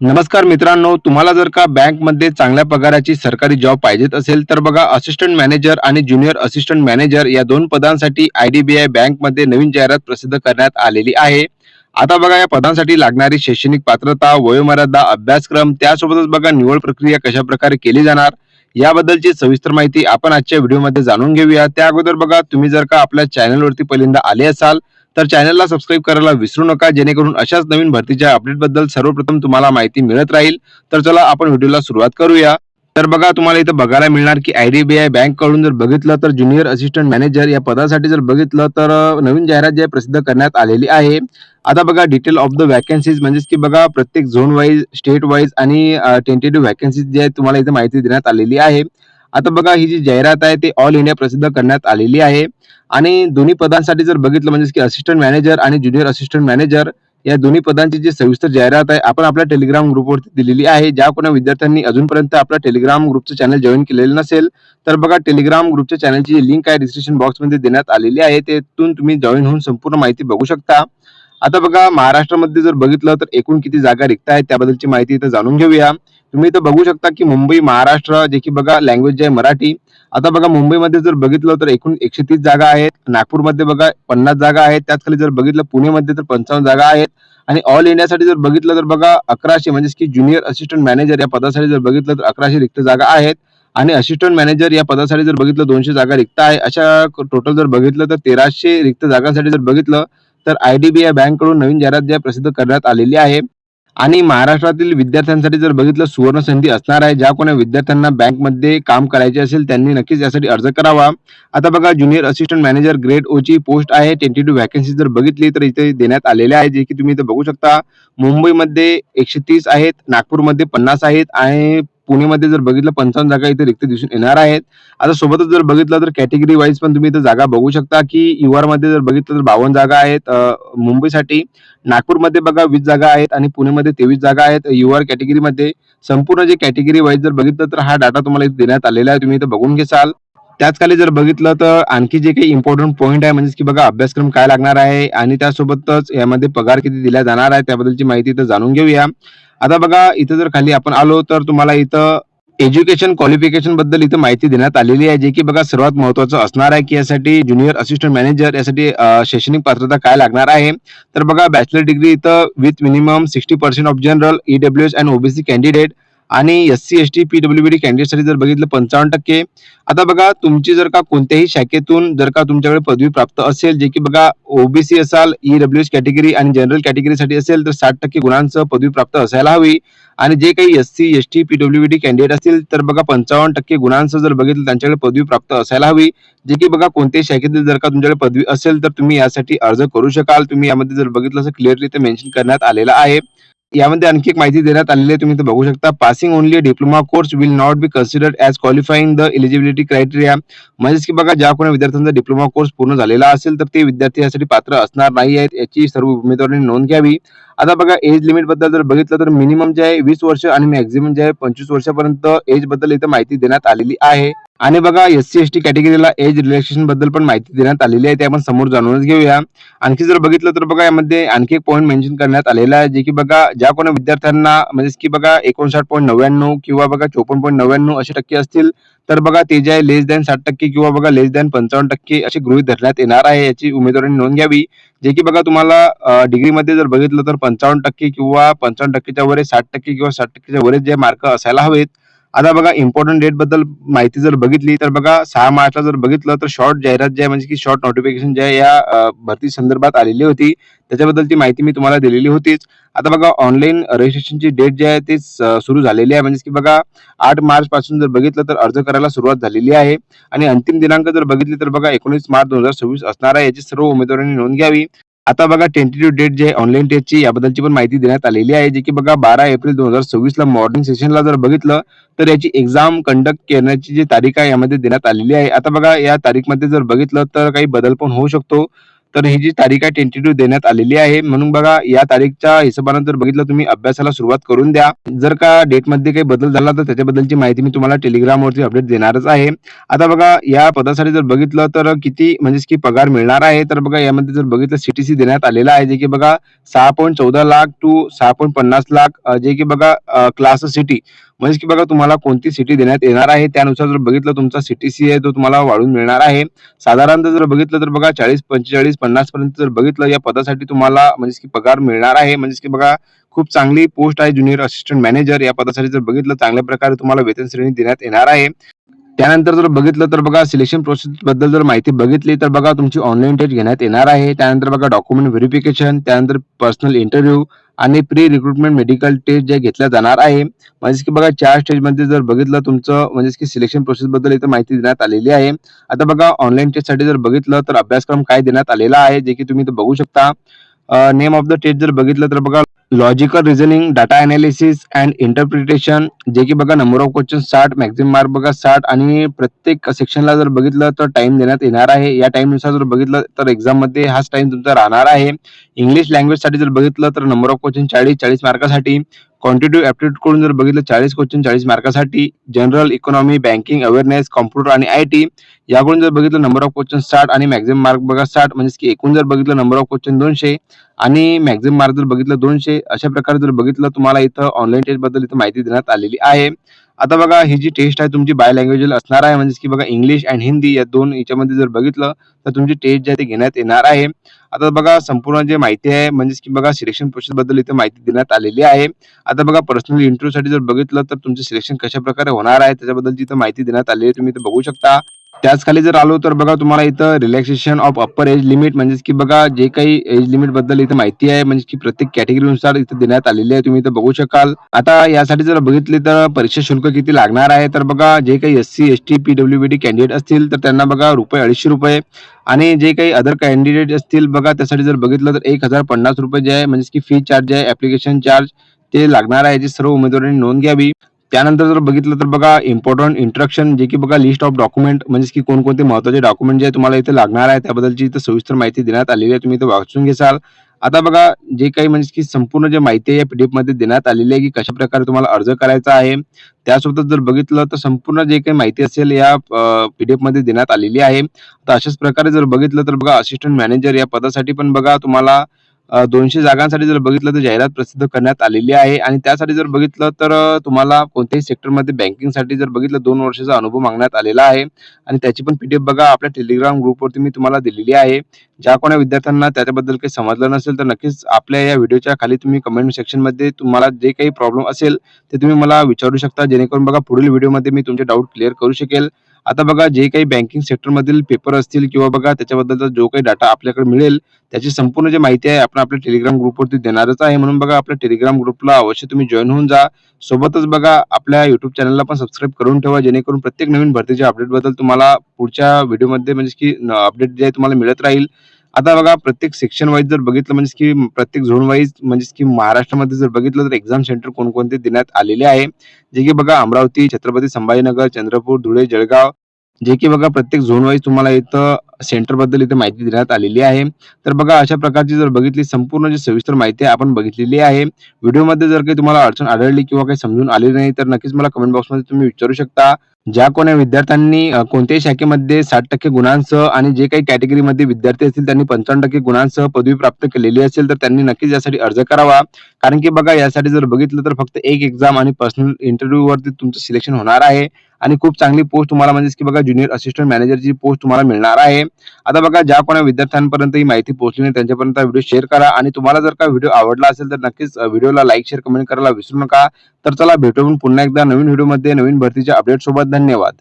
नमस्कार मित्रांनो, तुम्हाला जर का बँकमध्ये चांगल्या पगाराची सरकारी जॉब पाहिजेत असेल, तर बघा असिस्टंट मॅनेजर आणि ज्युनियर असिस्टंट मॅनेजर या 2 पदांसाठी आय-डी-बी-आय बँकमध्ये नवीन जाहिरात प्रसिद्ध करण्यात आलेली आहे. आता बघा या पदांसाठी लागणारी शैक्षणिक पात्रता, वयोमर्यादा, अभ्यासक्रम त्यासोबतच बघा निवड प्रक्रिया कशाप्रकारे केली जाणार, याबद्दलची सविस्तर माहिती आपण आजच्या व्हिडिओमध्ये जाणून घेऊया. त्या अगोदर बघा तुम्ही जर का आपल्या चॅनलवरती पहिल्यांदा आले असाल, तर चॅनलला सबस्क्राईब करायला विसरू नका, जेणेकरून अशाच नवीन भरतीच्या अपडेटबद्दल सर्वप्रथम तुम्हाला माहिती मिळत राहील. तर चला आपण व्हिडिओला सुरुवात करूया. तर बघा तुम्हाला इथं बघायला मिळणार की आय-डी-बी-आय बँककडून जर बघितलं तर ज्युनियर असिस्टंट मॅनेजर या पदासाठी जर बघितलं तर नवीन जाहिरात जी आहे प्रसिद्ध करण्यात आलेली आहे. आता बघा डिटेल ऑफ द वॅकन्सीज म्हणजेच की बघा प्रत्येक झोन वाईज, स्टेट वाईज आणि टेंटेटिव्ह वॅकन्सीज जी आहे तुम्हाला इथे माहिती देण्यात आलेली आहे. आता बघा ही जी जाहिरात आहे ती ऑल इंडिया प्रसिद्ध करण्यात आलेली आहे आणि दोन्ही पदांसाठी जर बघितलं म्हणजे की असिस्टंट मॅनेजर आणि ज्युनियर असिस्टंट मॅनेजर या दोन्ही पदांची जी सविस्तर जाहिरात आहे आपण आपल्या टेलिग्राम ग्रुपवरती दिलेली आहे. ज्या कोणा विद्यार्थ्यांनी अजूनपर्यंत आपल्या टेलिग्राम ग्रुपचं चॅनल जॉईन केलेलं नसेल, तर बघा टेलिग्राम ग्रुपच्या चॅनलची जी लिंक आहे डिस्क्रिप्शन बॉक्समध्ये देण्यात आलेली आहे. त्यातून तुम्ही जॉईन होऊन संपूर्ण माहिती बघू शकता. आता बघा महाराष्ट्रामध्ये जर बघितलं तर एकूण किती जागा रिक्त आहेत त्याबद्दलची माहिती इथं जाणून घेऊया. तुम्ही इथं बघू शकता की मुंबई, महाराष्ट्र जे की बघा लँग्वेज जे आहे मराठी. आता बघा मुंबईमध्ये जर बघितलं तर एकूण 130 जागा आहेत. नागपूरमध्ये बघा 50 जागा आहेत. त्याच खाली जर बघितलं पुणेमध्ये तर 55 जागा आहेत आणि ऑल इंडियासाठी जर बघितलं तर बघा 1100 म्हणजे की ज्युनियर असिस्टंट मॅनेजर या पदासाठी जर बघितलं तर 1100 रिक्त जागा आहेत आणि असिस्टंट मॅनेजर या पदासाठी जर बघितलं 200 जागा रिक्त आहे. अशा टोटल जर बघितलं तर 1300 रिक्त जागांसाठी जर बघितलं तर आय-डी-बी-आय बँककडून नवीन जाहिरात जी आहे प्रसिद्ध करण्यात आलेली आहे. आणि महाराष्ट्रातील विद्यार्थ्यांसाठी जर बघितलं सुवर्ण संधी असणार आहे. ज्या कोणी विद्यार्थ्यांना बँकमध्ये काम करायचे असेल त्यांनी नक्कीच यासाठी अर्ज करावा. आता बघा ज्युनियर असिस्टंट मॅनेजर ग्रेड ओ ची पोस्ट आहे. टेंटेटिव्ह वॅकन्सी जर बघितली तर इथे देण्यात आलेल्या आहे, जे की तुम्ही इथे बघू शकता. मुंबईमध्ये 130 आहेत, नागपूरमध्ये 50 आहेत आणि पुणेमध्ये जर बघितलं 55 जागा इथे रिक्त दिसून येणार आहेत. आता सोबतच जर बघितलं तर कॅटेगरी वाईज पण तुम्ही इथे जागा बघू शकता की युआर मध्ये जर बघितलं तर 52 जागा आहेत मुंबईसाठी. नागपूरमध्ये बघा 20 जागा आहेत आणि पुणेमध्ये 23 जागा आहेत युआर कॅटेगरीमध्ये. संपूर्ण जे कॅटेगरी वाईज जर बघितलं तर हा डाटा तुम्हाला इथे देण्यात आलेला आहे, तुम्ही इथे बघून घेसाल. त्याच खाली जर बघितलं तर आणखी जे काही इम्पॉर्टंट पॉईंट आहे म्हणजे की बघा अभ्यासक्रम काय लागणार आहे आणि त्यासोबतच यामध्ये पगार किती दिला जाणार आहे त्याबद्दलची माहिती इथं जाणून घेऊया. आता बघा इथं जर खाली आपण आलो तर तुम्हाला इथं एज्युकेशन क्वालिफिकेशन बद्दल इथं माहिती देण्यात आलेली आहे, जे की बघा सर्वात महत्त्वाचं असणार आहे की यासाठी ज्युनियर असिस्टंट मॅनेजर यासाठी शैक्षणिक पात्रता काय लागणार आहे. तर बघा बॅचलर डिग्री इथं with minimum 60% of general, EWS and OBC candidate आणि एस-सी, एस-टी, पीडब्ल्यूडी कॅन्डिडेटसाठी जर बघितलं 55%. आता बघा तुमची जर का कोणत्याही शाखेतून जर का तुमच्याकडे पदवी प्राप्त असेल, जे की बघा ओबीसी असाल, ईडब्ल्यूएस कॅटेगरी आणि जनरल कॅटेगरीसाठी असेल तर 60% गुणांसह पदवी प्राप्त असायला हवी आणि जे काही एस-सी, एस-टी, पीडब्ल्यूडी कॅन्डिडेट असतील तर बघा 55% गुणांसह जर बघितलं त्यांच्याकडे पदवी प्राप्त असायला हवी. जे की बघा कोणत्याही शाखेतील जर का तुमच्याकडे पदवी असेल तर तुम्ही यासाठी अर्ज करू शकाल. तुम्ही यामध्ये जर बघितलं असं क्लिअरली ते मेन्शन करण्यात आलेलं आहे. यामध्ये आणखी एक माहिती देण्यात आलेली आहे, तुम्ही इथे बघू शकता. Passing only diploma course will not be considered as qualifying the eligibility criteria. म्हणजेच की बघा ज्या कोणी विद्यार्थ्यांचा डिप्लोमा कोर्स पूर्ण झालेला असेल तर ते विद्यार्थी यासाठी पात्र असणार नाही आहेत, याची सर्व उमेदवारांनी नोंद घ्यावी. आता बघा एज लिमिट बद्दल जर बघितलं तर मिनिमम जे आहे 20 वर्ष आणि मॅक्झिमम जे आहे 25 वर्षापर्यंत एज बद्दल इथं माहिती देण्यात आलेली आहे. आणि बघा एस-सी, एस-टी कॅटेगरीला एज रिलॅक्सेशन बद्दल पण माहिती देण्यात आलेली आहे, ते आपण समोर जाणूनच घेऊया. आणखी जर बघितलं तर बघा यामध्ये आणखी एक पॉईंट मेन्शन करण्यात आलेला आहे, जे की बघा ज्या कोणी विद्यार्थ्यांना म्हणजे की बघा 59.99 किंवा बघा 54.99 असे टक्के असतील तर बघा ते जे आहे लेस दॅन 60% किंवा बघा लेस दॅन 55% असे गृहीत धरण्यात येणार आहे, याची उमेदवारांनी नोंद घ्यावी. जे की बघा तुम्हाला डिग्रीमध्ये जर बघितलं तर 55% किंवा 55%च्या वर 60% किंवा 60%च्या वर जे मार्क असायला हवेत. आता बघा इम्पॉर्टंट डेट बद्दल माहिती जर बघितली तर बघा 6 मार्चला जर बघितलं तर शॉर्ट जाहिरात जी आहे म्हणजे की शॉर्ट नोटिफिकेशन जे आहे या भरती संदर्भात आलेली होती, त्याच्याबद्दलची माहिती मी तुम्हाला दिलेली होतीच. आता बघा ऑनलाईन रजिस्ट्रेशनची डेट जी आहे ती सुरू झालेली आहे, म्हणजे की बघा 8 मार्च पासून जर बघितलं तर अर्ज करायला सुरुवात झालेली आहे आणि अंतिम दिनांक जर बघितली तर बघा 19 मार्च 2026 असणार आहे, याची सर्व उमेदवारांनी नोंद घ्यावी. आता बघा टेंटेटिव्ह डेट जे आहे ऑनलाईन टेस्टची याबद्दलची पण माहिती देण्यात आलेली आहे, जी की बघा 12 एप्रिल 2026 ला मॉर्निंग सेशनला जर बघितलं तर याची एक्झाम कंडक्ट करण्याची जी तारीख आहे यामध्ये देण्यात आलेली आहे. आता बघा या तारीखमध्ये जर बघितलं तर काही बदल पण होऊ शकतो. तर ही जी तारीख आहे टेंटेटिव्ह देण्यात आलेली आहे. म्हणून बघा या तारीखच्या हिशोबाने जर बघितलं तुम्ही अभ्यासाला सुरुवात करून द्या. जर का डेटमध्ये काही बदल झाला तर त्याच्याबद्दलची माहिती मी तुम्हाला टेलिग्रामवरती अपडेट देणारच आहे. आता बघा या पदासाठी जर बघितलं तर किती म्हणजेच की पगार मिळणार आहे, तर बघा यामध्ये जर बघितलं सीटीसी देण्यात आलेला आहे, जे की बघा 6.14 लाख टू 6.50 लाख जे की बघा क्लास सिटी म्हणजे की बघा तुम्हाला कोणती सिटी देण्यात येणार आहे त्यानुसार जर बघितलं तुमचा सीटीसी आहे तो तुम्हाला वाढून मिळणार आहे. साधारणतः जर बघितलं तर बघा 40, 45, 50 पर्यंत जर बघितलं या पदासाठी तुम्हाला म्हणजे की पगार मिळणार आहे. म्हणजे की बघा खूप चांगली पोस्ट आहे ज्युनियर असिस्टंट मॅनेजर या पदासाठी जर बघितलं चांगल्या प्रकारे तुम्हाला वेतन श्रेणी देण्यात येणार आहे. त्यानंतर जर बघितलं तर बघा सिलेक्शन प्रोसेस बद्दल जर माहिती बघितली तर बघा तुमची ऑनलाईन टेस्ट घेण्यात येणार आहे. त्यानंतर बघा डॉक्युमेंट व्हेरिफिकेशन, त्यानंतर पर्सनल इंटरव्ह्यू आणि प्री रिक्रुटमेंट मेडिकल टेस्ट जे घेतल्या जाणार आहे. म्हणजे की बघा 4 स्टेजमध्ये जर बघितलं तुमचं म्हणजे की सिलेक्शन प्रोसेस बद्दल इथं माहिती देण्यात आलेली आहे. आता बघा ऑनलाईन टेस्टसाठी जर बघितलं तर अभ्यासक्रम काय देण्यात आलेला आहे जे की तुम्ही इथं बघू शकता. नेम ऑफ द टेस्ट जर बघितलं तर बघा logical reasoning, data analysis and interpretation जे की बघा number of question 60, maximum mark बघा 60 आणि प्रत्येक सेक्शनला जर बघितलं तर टाइम देण्यात येणार आहे. या टाइमनुसार जर बघितलं तर एक्झाममध्ये हाच टाइम तुमचा राहणार आहे. इंग्लिश लँग्वेजसाठी जर बघितलं तर नंबर ऑफ क्वेश्चन 40 मार्कासाठी. क्वांटिटेटिव्ह ॲप्टिट्यूड कडून जर बघितलं 40 क्वेश्चन 40 मार्कासाठी. General, economy, banking, awareness, computer आणि आयटी याकडून जर बघितलं नंबर ऑफ क्वेश्चन 60 आणि मॅक्सिमम मार्क बघा 60 म्हणजे की एकूण जर बघितलं नंबर ऑफ क्वेश्चन 200 आणि मॅक्सिमम मार्क जर बघितलं 200 अशा प्रकारे जर बघितलं तुम्हाला इथं ऑनलाईन टेस्ट बद्दल इथं माहिती देण्यात आलेली आहे. आता बघा ही जी टेस्ट आहे तुमची बाय लँग्वेजला असणार आहे म्हणजे की बघा इंग्लिश आणि हिंदी या दोन याच्यामध्ये जर बघितलं तर तुमची टेस्ट जी आहे ती घेण्यात येणार आहे. आता बघा संपूर्ण जे माहिती आहे म्हणजे की बघा सिलेक्शन प्रोसेस बद्दल इथे माहिती देण्यात आलेली आहे. आता बघा पर्सनल इंटरव्ह्यूसाठी जर बघितलं तर तुमचं सिलेक्शन कशा प्रकारे होणार आहे त्याच्याबद्दलची इथं माहिती देण्यात आली आहे. तुम्ही इथं बघू शकता. त्याच खाली जर आलो तर बघा तुम्हाला इथं relaxation of upper age limit म्हणजेच की बघा जे काही एज लिमिट बद्दल इथं माहिती आहे म्हणजे की प्रत्येक कॅटेगरीनुसार इथं देण्यात आलेली आहे. तुम्ही इथं बघू शकाल. आता यासाठी जर बघितली तर परीक्षा शुल्क किती लागणार आहे तर बघा जे काही एससी, एसटी, पीडब्ल्यूडी कॅन्डिडेट असतील तर त्यांना बघा ₹250 आणि जे काही अदर कॅन्डिडेट असतील बघा त्यासाठी जर बघितलं तर ₹1050 जे आहे म्हणजे की फी चार्ज आहे, ऍप्लिकेशन चार्ज ते लागणार आहे. याची सर्व उमेदवारांनी नोंद घ्यावी. त्यानंतर जर बघितलं तर बघा इम्पॉर्टंट इंट्रोडक्शन जे की बघा लिस्ट ऑफ डॉक्युमेंट म्हणजे की कोणकोणते महत्त्वाचे डॉक्युमेंट जे आहे तुम्हाला इथे लागणार आहे त्याबद्दलची इथं सविस्तर माहिती देण्यात आलेली आहे. तुम्ही इथं वाचून घ्याल. आता बघा जे काही म्हणजे की संपूर्ण जे माहिती आहे या पीडीएफ मध्ये देण्यात आलेली आहे की कशा प्रकारे तुम्हाला अर्ज करायचा आहे. त्यासोबतच जर बघितलं तर संपूर्ण जे काही माहिती असेल या पीडीएफ मध्ये देण्यात आलेली आहे. तर अशाच प्रकारे जर बघितलं तर बघा असिस्टंट मॅनेजर या पदासाठी पण बघा तुम्हाला 200 जागांसाठी जर बघितलं तर जाहिरात प्रसिद्ध करण्यात आलेली आहे आणि त्यासाठी जर बघितलं तर तुम्हाला कोणत्याही सेक्टरमध्ये बँकिंगसाठी जर बघितलं 2 वर्षाचा अनुभव मागण्यात आलेला आहे आणि त्याची पण पीडीएफ बघा आपल्या टेलिग्राम ग्रुपवरती मी तुम्हाला दिलेली आहे. ज्या कोणा विद्यार्थ्यांना त्याच्याबद्दल काही समजलं नसेल तर नक्कीच आपल्या या व्हिडिओच्या खाली तुम्ही कमेंट सेक्शनमध्ये तुम्हाला जे काही प्रॉब्लेम असेल ते तुम्ही मला विचारू शकता जेणेकरून बघा पुढील व्हिडिओमध्ये मी तुमचे डाऊट क्लिअर करू शकेल. आता बघा जे काही बँकिंग सेक्टरमधील पेपर असतील किंवा बघा त्याच्याबद्दलचा जो काही डाटा आपल्याकडे मिळेल त्याची संपूर्ण जी माहिती आहे आपण आपल्या टेलिग्राम ग्रुपवरती देणारच आहे. म्हणून बघा आपल्या टेलिग्राम ग्रुपला अवश्य तुम्ही जॉईन होऊन जा. सोबतच बघा आपल्या युट्यूब चॅनलला पण सबस्क्राईब करून ठेवा जेणेकरून प्रत्येक नवीन भरतीच्या अपडेट बद्दल तुम्हाला पुढच्या व्हिडिओमध्ये म्हणजे की अपडेट जे आहे तुम्हाला मिळत राहील. आता बघा प्रत्येक सेक्शन वाईज जर बघितलं म्हणजे की प्रत्येक झोन वाईज म्हणजे की महाराष्ट्रामध्ये जर बघितलं तर एक्झाम सेंटर कोणकोणते देण्यात आलेले आहे. जे की बघा अमरावती, छत्रपती संभाजीनगर, चंद्रपूर, धुळे, जळगाव जे की बघा प्रत्येक झोन वाईज तुम्हाला इथं सेंटर बद्दल इथे माहिती देण्यात आलेली आहे. तर बघा अशा प्रकारची जर बघितली संपूर्ण जी सविस्तर माहिती आहे आपण बघितलेली आहे. व्हिडिओमध्ये जर काही तुम्हाला अडचण आढळली किंवा काही समजून आली नाही तर नक्कीच मला कमेंट बॉक्समध्ये तुम्ही विचारू शकता. ज्या कोण्या विद्यार्थ्यांनी कोणत्याही शाखेमध्ये 60% गुणांसह आणि जे काही कॅटेगरीमध्ये विद्यार्थी असतील त्यांनी 55% गुणांसह पदवी प्राप्त केलेली असेल तर त्यांनी नक्कीच यासाठी अर्ज करावा. कारण की बघा यासाठी जर बघितलं तर फक्त एक एक्झाम आणि पर्सनल इंटरव्ह्यू वरती तुमचं सिलेक्शन होणार आहे आणि खूप चांगली पोस्ट तुम्हाला म्हणजे की बघा ज्युनियर असिस्टंट मॅनेजरची पोस्ट तुम्हाला मिळणार आहे. आता बघा ज्या कोणा विद्यार्थ्यांपर्यंत ही माहिती पोहोचली नाही त्यांच्यापर्यंत व्हिडिओ शेअर करा आणि तुम्हाला जर का व्हिडिओ आवडला असेल तर नक्कीच व्हिडिओला लाईक शेअर कमेंट करायला विसरू नका. तर चला भेटून पुन्हा एकदा नवीन व्हिडिओमध्ये नवीन भरतीच्या अपडेट सोबत. धन्यवाद.